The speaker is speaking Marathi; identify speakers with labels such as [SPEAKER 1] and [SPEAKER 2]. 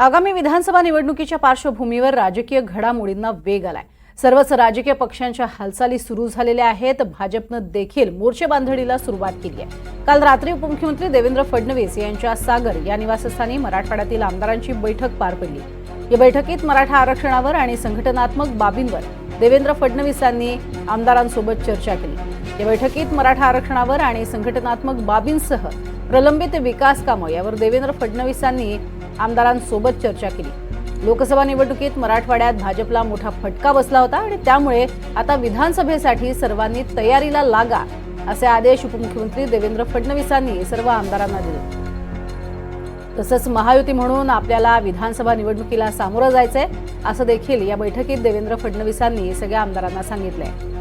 [SPEAKER 1] आगामी विधानसभा निवडणुकीच्या पार्श्वभूमीवर राजकीय घडामोडींना वेग आलाय। सर्वच राजकीय पक्षांच्या हालचाली सुरू झालेल्या आहेत। भाजपनं देखील मोर्चे बांधणीला सुरुवात केली आहे। काल रात्री उपमुख्यमंत्री देवेंद्र फडणवीस यांच्या सागर या निवासस्थानी मराठवाड्यातील आमदारांची बैठक पार पडली। या बैठकीत मराठा आरक्षणावर आणि संघटनात्मक बाबींवर देवेंद्र फडणवीसांनी आमदारांसोबत चर्चा केली। या बैठकीत मराठा आरक्षणावर आणि संघटनात्मक बाबींसह प्रलंबित विकास कामं यावर देवेंद्र फडणवीसांनी आमदारांसोबत चर्चा केली। लोकसभा निवडणुकीत मराठवाड्यात भाजपला मोठा फटका बसला होता आणि त्यामुळे आता विधानसभेसाठी सर्वांनी तयारीला लागा असे आदेश उपमुख्यमंत्री देवेंद्र फडणवीसांनी सर्व आमदारांना दिले। तसंच महायुती म्हणून आपल्याला विधानसभा निवडणुकीला सामोरं जायचंय असं देखील या बैठकीत देवेंद्र फडणवीसांनी सगळ्या आमदारांना सांगितलंय।